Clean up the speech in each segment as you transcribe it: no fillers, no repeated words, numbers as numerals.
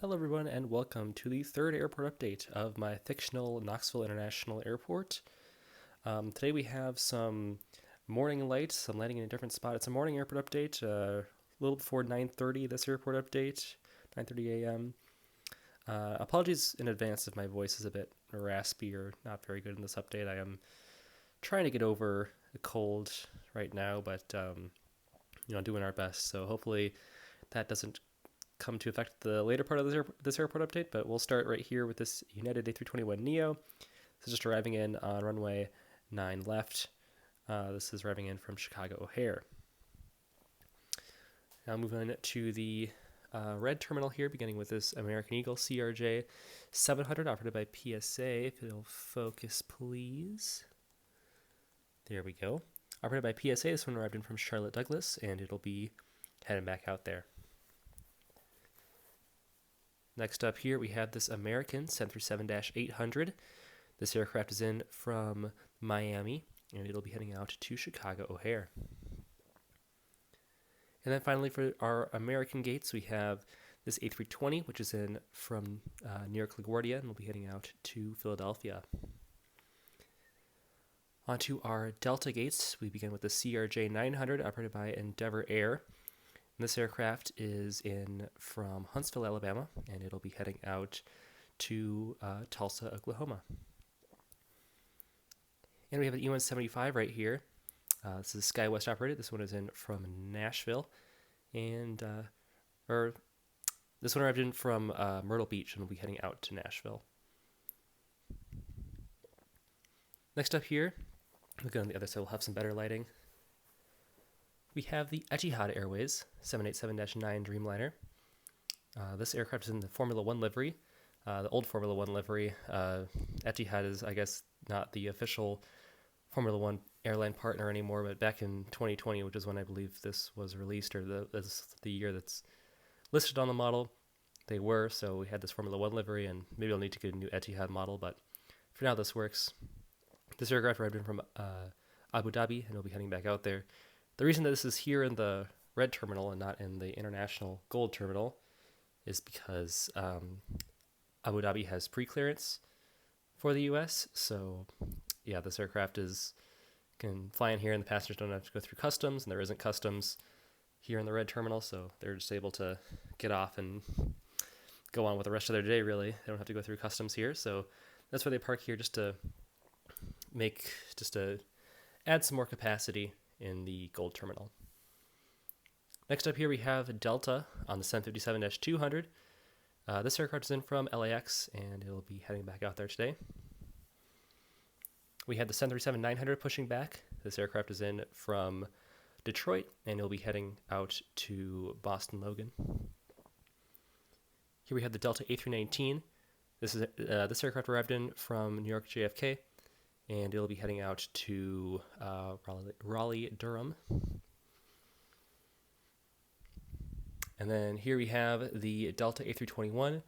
Hello, everyone, and welcome to the third airport update of my fictional Knoxville International Airport. Today we have some morning lights. I'm landing in a different spot. It's a morning airport update, a little before 9:30. This airport update, 9:30 a.m. Apologies in advance if my voice is a bit raspy or not very good in this update. I am trying to get over a cold right now, but doing our best. So hopefully that doesn't come to affect the later part of this airport update, but we'll start right here with this United A321neo. This is just arriving in on runway 9 left. This is arriving in from Chicago O'Hare. Now moving on to the red terminal here, beginning with this American Eagle CRJ 700 operated by PSA. If it'll focus, please. There we go. Operated by PSA, this one arrived in from Charlotte Douglas, and it'll be heading back out there. Next up here, we have this American 737-800. This aircraft is in from Miami, and it'll be heading out to Chicago O'Hare. And then finally, for our American gates, we have this A320, which is in from New York LaGuardia, and will be heading out to Philadelphia. Onto our Delta gates, we begin with the CRJ 900, operated by Endeavor Air. This aircraft is in from Huntsville, Alabama, and it'll be heading out to Tulsa, Oklahoma. And we have an E175 right here. This is SkyWest operated. This one is in from Nashville, and this one arrived in from Myrtle Beach and will be heading out to Nashville. Next up here, we'll go on the other side. We'll have some better lighting. We have the Etihad Airways 787-9 Dreamliner. This aircraft is in the Formula One livery, the old Formula One livery. Etihad is, I guess, not the official Formula One airline partner anymore, but back in 2020, which is when I believe this was released, or this the year that's listed on the model, they were. So we had this Formula One livery, and maybe I'll need to get a new Etihad model, but for now this works. This aircraft arrived in from Abu Dhabi, and will be heading back out there. The reason that this is here in the red terminal and not in the international gold terminal is because Abu Dhabi has pre-clearance for the U.S. So, yeah, this aircraft can fly in here, and the passengers don't have to go through customs, and there isn't customs here in the red terminal, so they're just able to get off and go on with the rest of their day, really. They don't have to go through customs here, so that's why they park here, just to add some more capacity in the gold terminal. Next up here we have Delta on the 757-200. This aircraft is in from LAX, and it'll be heading back out there today. We have the 737-900 pushing back. This aircraft is in from Detroit, and it'll be heading out to Boston Logan. Here we have the Delta A319. This aircraft arrived in from New York JFK, and it'll be heading out to Raleigh, Durham. And then here we have the Delta A321,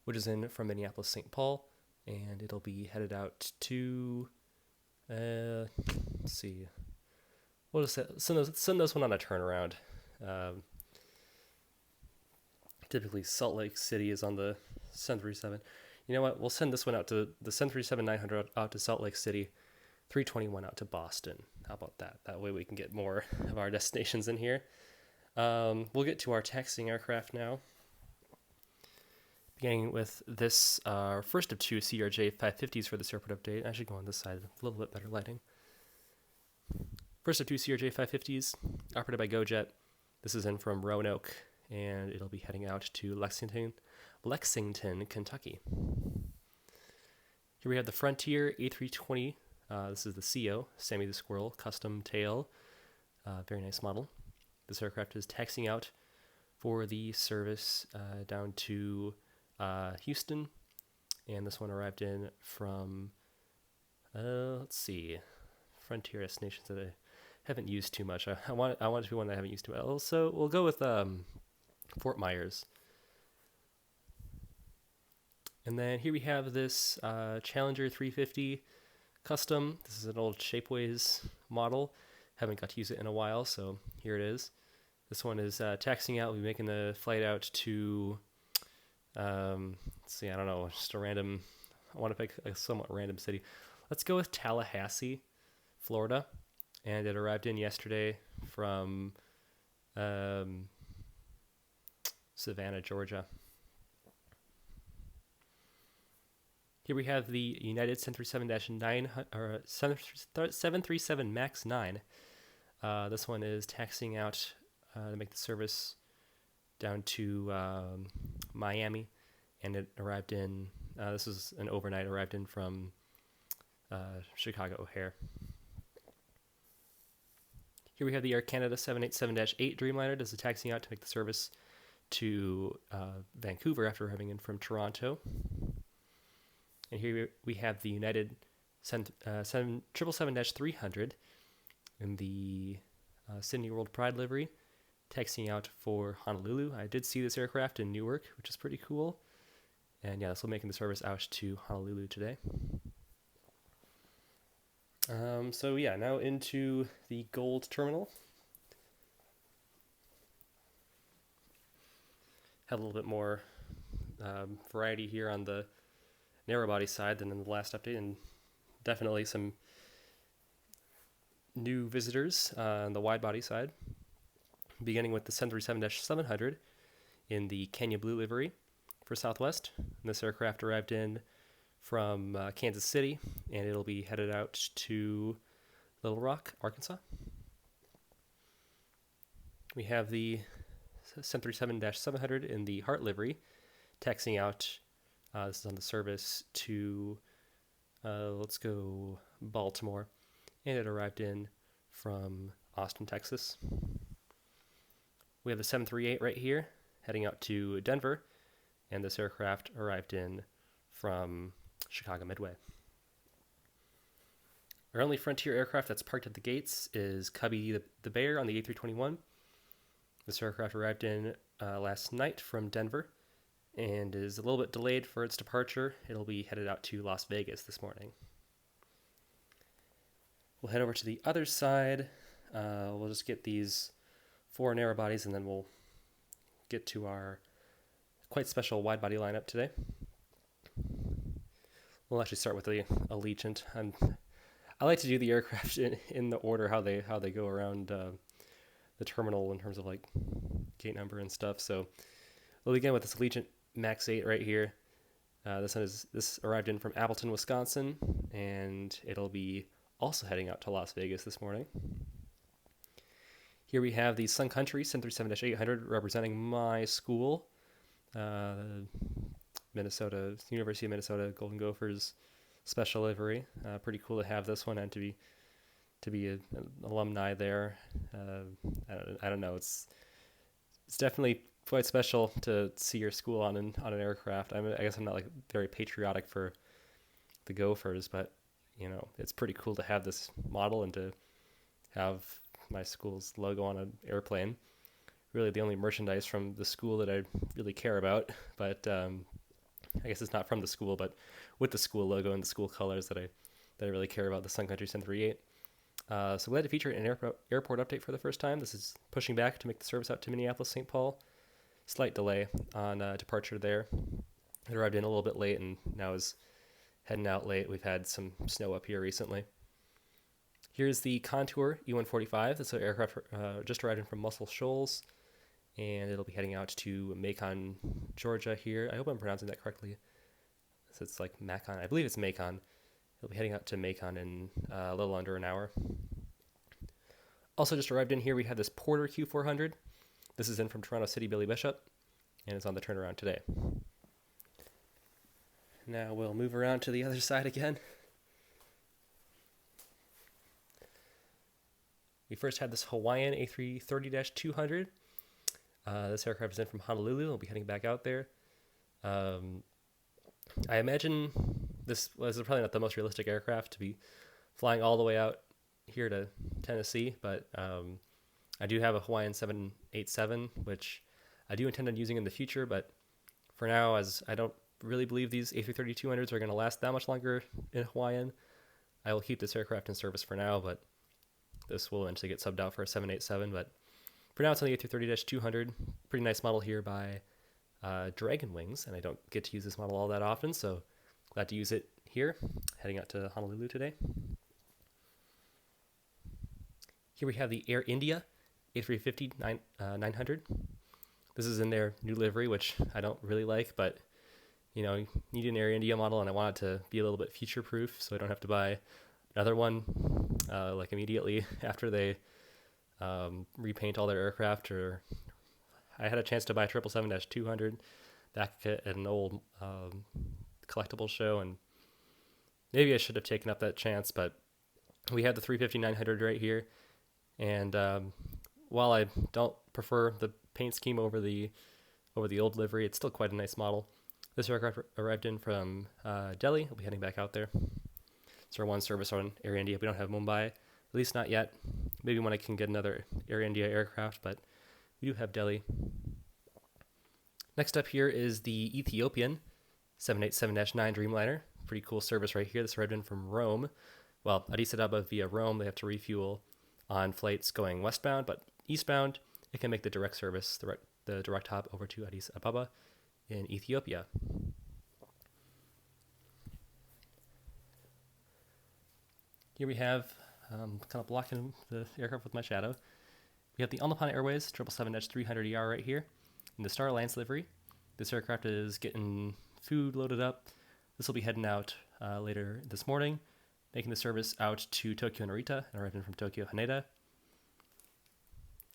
which is in from Minneapolis, St. Paul, and it'll be headed out to, let's see, we'll just send this one on a turnaround. Typically Salt Lake City is on the 737. You know what? We'll send this one out to the 737-900 out to Salt Lake City, 321 out to Boston. How about that? That way we can get more of our destinations in here. We'll get to our taxiing aircraft now. Beginning with this, our first of two CRJ 550s for this airport update. I should go on this side, a little bit better lighting. First of two CRJ 550s, operated by GoJet. This is in from Roanoke, and it'll be heading out to Lexington, Kentucky. Here we have the Frontier A320. This is the CO, Sammy the Squirrel, custom tail. Very nice model. This aircraft is taxiing out for the service down to Houston. And this one arrived in from, let's see, Frontier destinations that I haven't used too much. I want it to be one that I haven't used too much. Also, we'll go with Fort Myers. And then here we have this Challenger 350 custom. This is an old Shapeways model. Haven't got to use it in a while, so here it is. This one is taxiing out. We'll be making the flight out to Let's see, I don't know, just a random, I want to pick a somewhat random city. Let's go with Tallahassee, Florida. And it arrived in yesterday from um, Savannah, Georgia. Here we have the United 737 MAX 9. This one is taxiing out to make the service down to Miami, and it arrived in, this is an overnight, arrived in from Chicago O'Hare. Here we have the Air Canada 787-8 Dreamliner. This is taxiing out to make the service to Vancouver after arriving in from Toronto. And here we have the United 777-300 in the Sydney World Pride livery, taxiing out for Honolulu. I did see this aircraft in Newark, which is pretty cool. And yeah, this will be making the service out to Honolulu today. So yeah, now into the Gold Terminal. Had a little bit more variety here on the narrow body side than in the last update, and definitely some new visitors on the wide body side. Beginning with the 737-700 in the Kenya Blue livery for Southwest. And this aircraft arrived in from Kansas City, and it'll be headed out to Little Rock, Arkansas. We have the 737-700 in the Heart livery, taxiing out. This is on the service to, let's go Baltimore, and it arrived in from Austin, Texas. We have the 738 right here, heading out to Denver, and this aircraft arrived in from Chicago Midway. Our only Frontier aircraft that's parked at the gates is Cubby the Bear on the A321. This aircraft arrived in last night from Denver and is a little bit delayed for its departure. It'll be headed out to Las Vegas this morning. We'll head over to the other side. We'll just get these 4 narrow bodies, and then we'll get to our quite special wide body lineup today. We'll actually start with the Allegiant. I like to do the aircraft in the order how they go around the terminal in terms of like gate number and stuff. So we'll begin with this Allegiant Max 8 right here. This arrived in from Appleton, Wisconsin, and it'll be also heading out to Las Vegas this morning. Here we have the Sun Country 737-800 representing my school, Minnesota, University of Minnesota Golden Gophers special livery. Pretty cool to have this one and to be an alumni there. I don't know. It's definitely quite special to see your school on an aircraft. I guess I'm not like very patriotic for the Gophers, but you know, it's pretty cool to have this model and to have my school's logo on an airplane. Really the only merchandise from the school that I really care about, but I guess it's not from the school, but with the school logo and the school colors that I really care about, the Sun Country 738. So glad to feature an airport update for the first time. This is pushing back to make the service out to Minneapolis-St. Paul. Slight delay on departure there. It arrived in a little bit late and now is heading out late. We've had some snow up here recently. Here's the Contour E-145. This aircraft just arrived in from Muscle Shoals, and it'll be heading out to Macon, Georgia here. I hope I'm pronouncing that correctly. So it's like Macon. I believe it's Macon. It'll be heading out to Macon in a little under an hour. Also just arrived in here, we have this Porter Q400. This is in from Toronto City Billy Bishop, and it's on the turnaround today. Now we'll move around to the other side again. We first had this Hawaiian A330-200. This aircraft is in from Honolulu. We'll be heading back out there. I imagine this was probably not the most realistic aircraft to be flying all the way out here to Tennessee, but I do have a Hawaiian 787, which I do intend on using in the future, but for now, as I don't really believe these A330-200s are going to last that much longer in Hawaiian, I will keep this aircraft in service for now, but this will eventually get subbed out for a 787, but for now it's on the A330-200. Pretty nice model here by dragon wings, and I don't get to use this model all that often, so glad to use it here, heading out to Honolulu today. Here we have the Air India A350 900. This is in their new livery, which I don't really like, but you know, you need an Air India model, and I want it to be a little bit future-proof, so I don't have to buy another one like immediately after they repaint all their aircraft. Or I had a chance to buy a 777-200 back at an old collectible show, and maybe I should have taken up that chance, but we have the 350-900 right here, and while I don't prefer the paint scheme over the old livery, it's still quite a nice model. This aircraft arrived in from Delhi. We'll be heading back out there. It's our one service on Air India. We don't have Mumbai, at least not yet. Maybe when I can get another Air India aircraft, but we do have Delhi. Next up here is the Ethiopian 787-9 Dreamliner. Pretty cool service right here. This arrived in from Rome. Well, Addis Ababa via Rome. They have to refuel on flights going westbound, but eastbound, it can make the direct service, the direct hop over to Addis Ababa in Ethiopia. Here we have, kind of blocking the aircraft with my shadow, we have the All Nippon Airways 777-300ER right here in the Star Alliance livery. This aircraft is getting food loaded up. This will be heading out later this morning, making the service out to Tokyo Narita and arriving from Tokyo Haneda.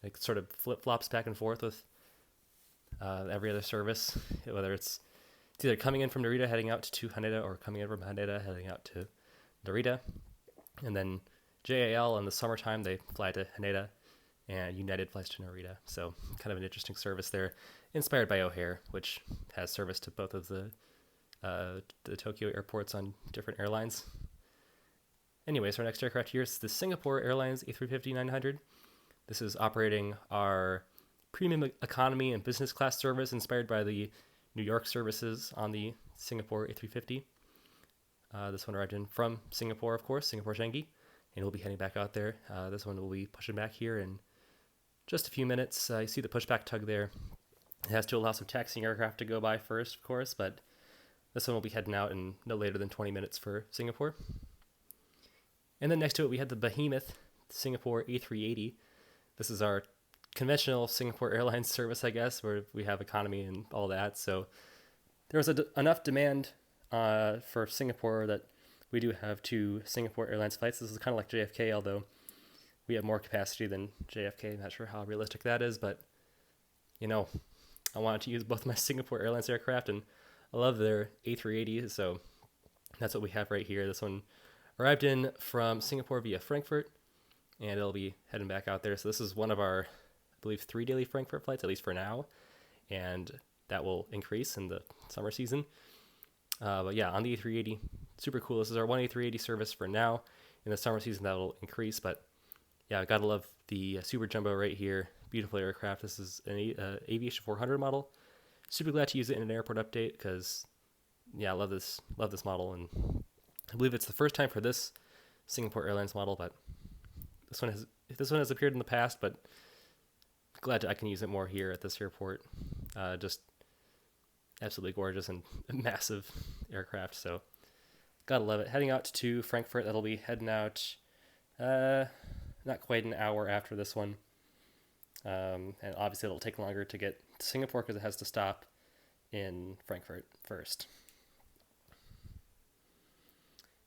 It sort of flip-flops back and forth with every other service, whether it's either coming in from Narita heading out to Haneda, or coming in from Haneda heading out to Narita. And then JAL in the summertime, they fly to Haneda, and United flies to Narita. So kind of an interesting service there, inspired by O'Hare, which has service to both of the Tokyo airports on different airlines. Anyways, our next aircraft here is the Singapore Airlines A350-900. This is operating our premium economy and business class service, inspired by the New York services on the Singapore A350. This one arrived in from Singapore, of course, Singapore Changi, and we'll be heading back out there. This one will be pushing back here in just a few minutes. You see the pushback tug there. It has to allow some taxiing aircraft to go by first, of course, but this one will be heading out in no later than 20 minutes for Singapore. And then next to it, we had the behemoth Singapore A380. This is our conventional Singapore Airlines service, I guess, where we have economy and all that. So there was enough demand for Singapore that we do have 2 Singapore Airlines flights. This is kind of like JFK, although we have more capacity than JFK. I'm not sure how realistic that is, but, you know, I wanted to use both my Singapore Airlines aircraft, and I love their A380, so that's what we have right here. This one arrived in from Singapore via Frankfurt, and it'll be heading back out there. So this is one of our, I believe, 3 daily Frankfurt flights, at least for now, and that will increase in the summer season. But yeah, on the A380, super cool. This is our one A380 service for now. In the summer season, that will increase, but yeah, I gotta love the Super Jumbo right here. Beautiful aircraft. This is an Aviation 400 model. Super glad to use it in an airport update because, yeah, I love this model, and I believe it's the first time for this Singapore Airlines model, but this one has appeared in the past, but glad I can use it more here at this airport. Just absolutely gorgeous and massive aircraft, so gotta love it. Heading out to Frankfurt, that'll be heading out not quite an hour after this one, and obviously it'll take longer to get to Singapore because it has to stop in Frankfurt first.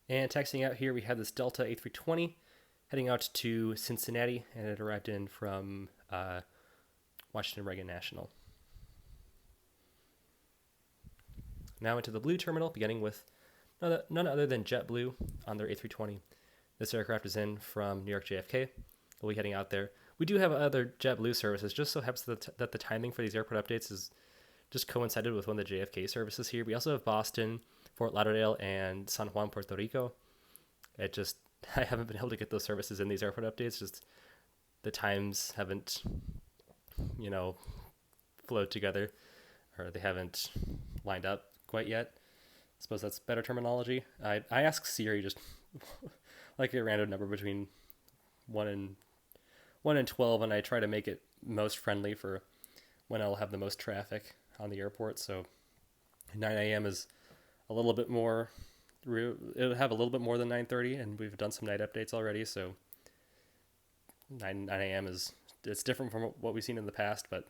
And taxiing out here, we have this Delta A320 heading out to Cincinnati, and it arrived in from Washington Reagan National. Now into the Blue Terminal, beginning with none other than JetBlue on their A320. This aircraft is in from New York JFK. We'll be heading out there. We do have other JetBlue services. Just so happens that the timing for these airport updates is just coincided with one of the JFK services here. We also have Boston, Fort Lauderdale, and San Juan, Puerto Rico. I haven't been able to get those services in these airport updates. Just the times haven't, flowed together, or they haven't lined up quite yet. I suppose that's better terminology. I ask Siri just like a random number between 1 and 12, and I try to make it most friendly for when I'll have the most traffic. on the airport, so 9 a.m. is a little bit more. It'll have a little bit more than 9:30, and we've done some night updates already, so 9 a.m. it's different from what we've seen in the past, but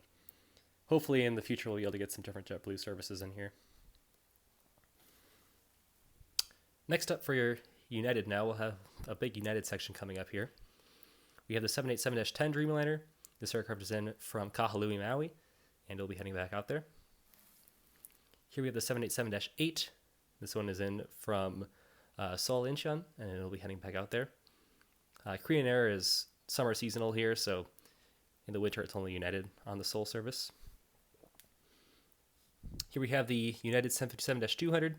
hopefully in the future we'll be able to get some different JetBlue services in here. Next up for your United now, we'll have a big United section coming up here. We have the 787-10 Dreamliner. This aircraft is in from Kahului, Maui, and it'll be heading back out there. Here we have the 787-8. This one is in from Seoul, Incheon, and it'll be heading back out there. Korean Air is summer seasonal here, so in the winter it's only United on the Seoul service. Here we have the United 757-200.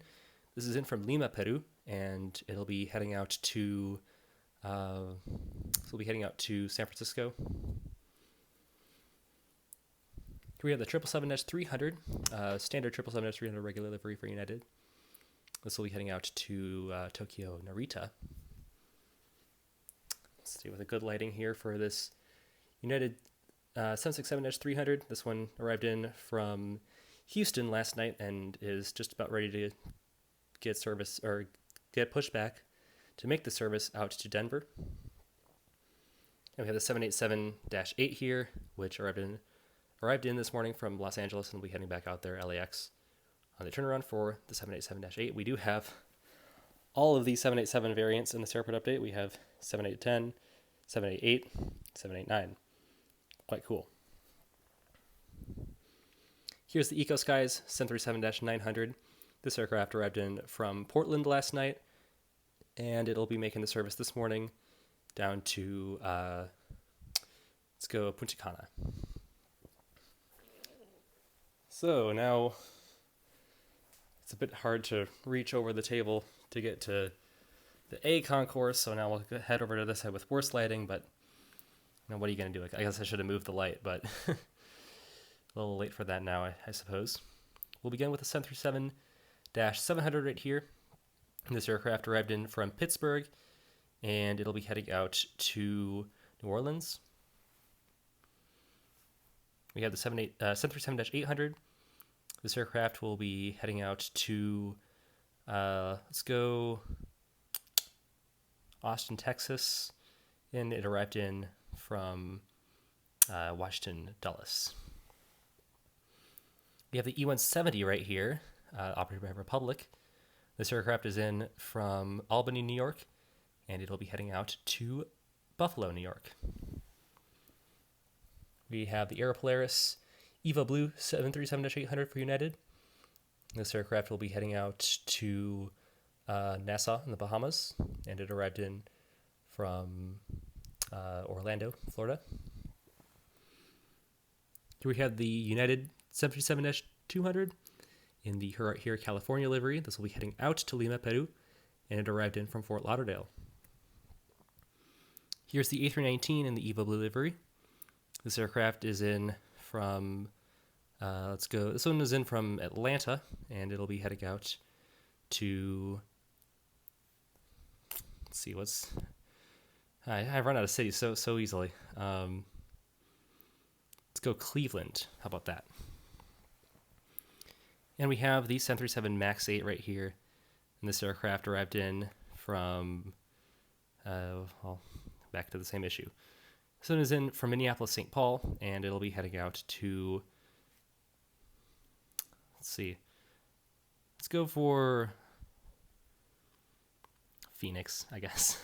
This is in from Lima, Peru, and it'll be heading out to San Francisco. Here we have the 777-300, standard 777-300 regular livery for United. This will be heading out to Tokyo Narita. Let's see, with a good lighting here for this United 767-300. This one arrived in from Houston last night and is just about ready to get service or get pushed back to make the service out to Denver. And we have the 787-8 here, which arrived in this morning from Los Angeles and will be heading back out there, LAX, on the turnaround for the 787-8. We do have all of these 787 variants in this airport update. We have 7810, 788, 789. Quite cool. Here's the EcoSky's 737-900. This aircraft arrived in from Portland last night, and it'll be making the service this morning down to, let's go Punta Cana. So now it's a bit hard to reach over the table to get to the A concourse, so now we'll head over to this side with worse lighting, but you know, what are you going to do? I guess I should have moved the light, but a little late for that now, I suppose. We'll begin with the 737-700 right here. This aircraft arrived in from Pittsburgh, and it'll be heading out to New Orleans. We have the 737-800. This aircraft will be heading out to, let's go Austin, Texas, and it arrived in from Washington, Dulles. We have the E-170 right here, operated by Republic. This aircraft is in from Albany, New York, and it'll be heading out to Buffalo, New York. We have the Aeropolaris Eva Blue 737-800 for United. This aircraft will be heading out to Nassau in the Bahamas, and it arrived in from Orlando, Florida. Here we have the United 737-200 in the here California livery. This will be heading out to Lima, Peru, and it arrived in from Fort Lauderdale. Here's the A319 in the Eva Blue livery. This aircraft is in from, this one is in from Atlanta, and it'll be heading out to, let's see, I run out of cities so easily. Let's go Cleveland. How about that? And we have the 737 MAX 8 right here. And this aircraft arrived in from, back to the same issue. This one is in from Minneapolis, St. Paul, and it'll be heading out to, let's see, let's go for Phoenix, I guess.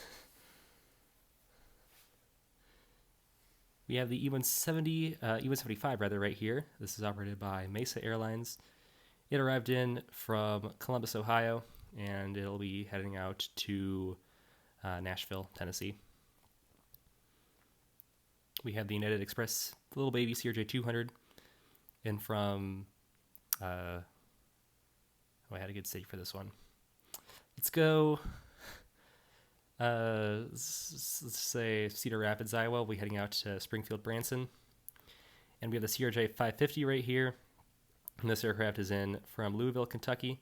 We have the E-175 rather right here. This is operated by Mesa Airlines. It arrived in from Columbus, Ohio, and it'll be heading out to Nashville, Tennessee. We have the United Express little baby CRJ-200 in from, I had a good city for this one. Let's go, let's say Cedar Rapids, Iowa. We'll be heading out to Springfield, Branson. And we have the CRJ-550 right here. And this aircraft is in from Louisville, Kentucky.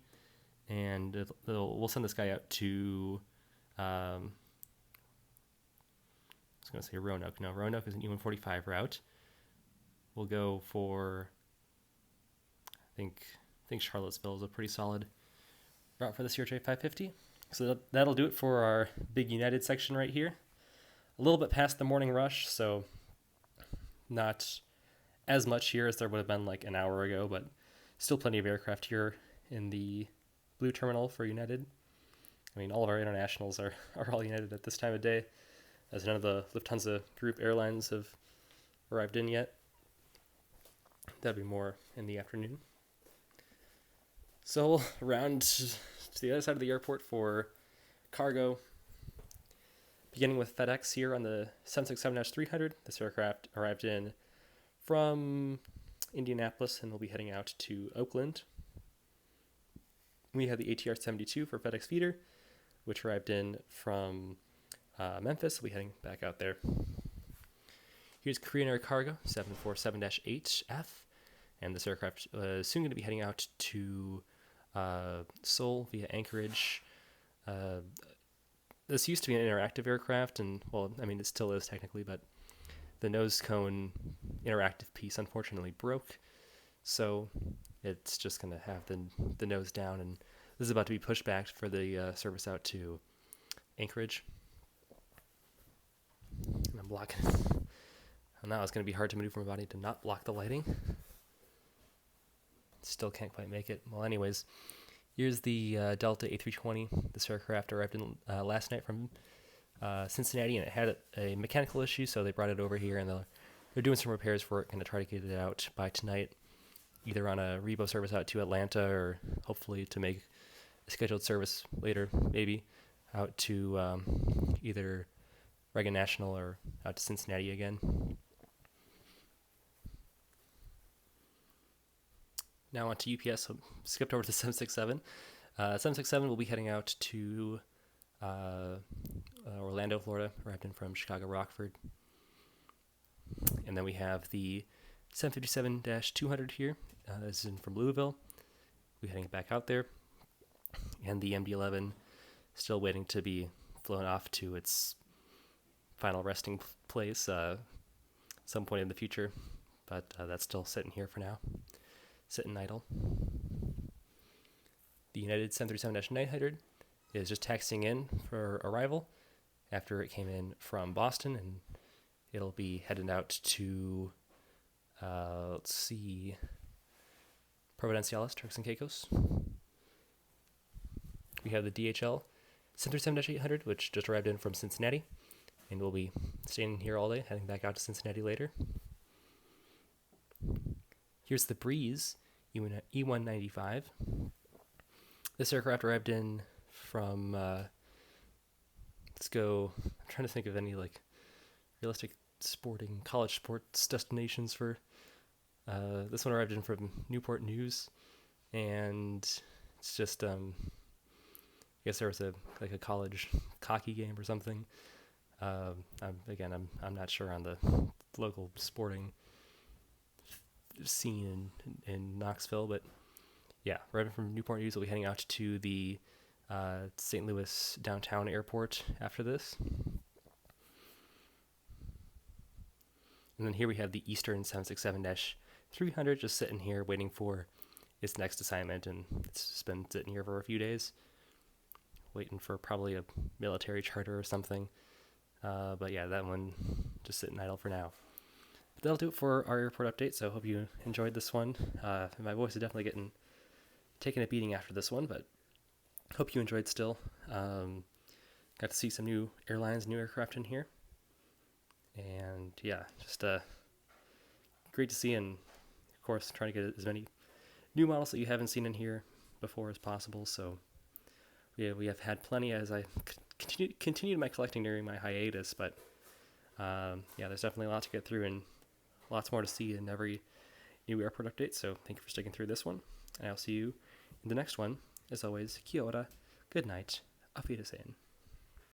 And we'll send this guy out to, I was going to say Roanoke. No, Roanoke is an E-145 route. We'll go for think Charlottesville is a pretty solid route for the CRJ 550. So that'll do it for our big United section right here. A little bit past the morning rush, so not as much here as there would have been like an hour ago, but still plenty of aircraft here in the blue terminal for United. I mean, all of our internationals are all United at this time of day, as none of the Lufthansa group airlines have arrived in yet. That'd be more in the afternoon. So around to the other side of the airport for cargo, beginning with FedEx here on the 767-300. This aircraft arrived in from Indianapolis and will be heading out to Oakland. We have the ATR 72 for FedEx feeder, which arrived in from Memphis. We'll be heading back out there. Here's Korean Air Cargo 747-8F, and this aircraft is soon going to be heading out to Seoul via Anchorage. This used to be an interactive aircraft, and well, I mean, it still is technically, but the nose cone interactive piece unfortunately broke, so it's just going to have the nose down, and this is about to be pushed back for the service out to Anchorage. And I'm blocking. Now it's going to be hard to maneuver my body to not block the lighting. Still can't quite make it. Well, anyways, here's the Delta A320. This aircraft arrived in last night from Cincinnati, and it had a mechanical issue, so they brought it over here, and they're doing some repairs for it, going to try to get it out by tonight, either on a Rebo service out to Atlanta, or hopefully to make a scheduled service later, maybe, out to either Reagan National or out to Cincinnati again. Now on to UPS, so skipped over to 767. 767 will be heading out to Orlando, Florida, arrived in from Chicago, Rockford. And then we have the 757-200 here, this is in from Louisville. We're heading back out there. And the MD-11 still waiting to be flown off to its final resting place some point in the future, but that's still sitting here for now. Sitting idle. The United 737-900 is just taxiing in for arrival after it came in from Boston, and it'll be headed out to, Providenciales, Turks and Caicos. We have the DHL 737-800, which just arrived in from Cincinnati, and we'll be staying here all day, heading back out to Cincinnati later. Here's the Breeze E195. This aircraft arrived in from, I'm trying to think of any like realistic college sports destinations for, this one arrived in from Newport News, and it's just, I guess there was a college hockey game or something. I'm not sure on the local sporting scene in Knoxville, but yeah, right from Newport News, we'll be heading out to the St. Louis downtown airport after this. And then here we have the Eastern 767-300 just sitting here waiting for its next assignment, and it's just been sitting here for a few days waiting for probably a military charter or something. But yeah, that one just sitting idle for now. But that'll do it for our airport update, so I hope you enjoyed this one. My voice is definitely taking a beating after this one, but hope you enjoyed still. Got to see some new airlines, new aircraft in here. And yeah, just great to see, and of course trying to get as many new models that you haven't seen in here before as possible. So we have had plenty as I continued my collecting during my hiatus, but yeah, there's definitely a lot to get through and lots more to see in every new airport update. So thank you for sticking through this one, and I'll see you in the next one. As always, kia ora, good night, auf Wiedersehen.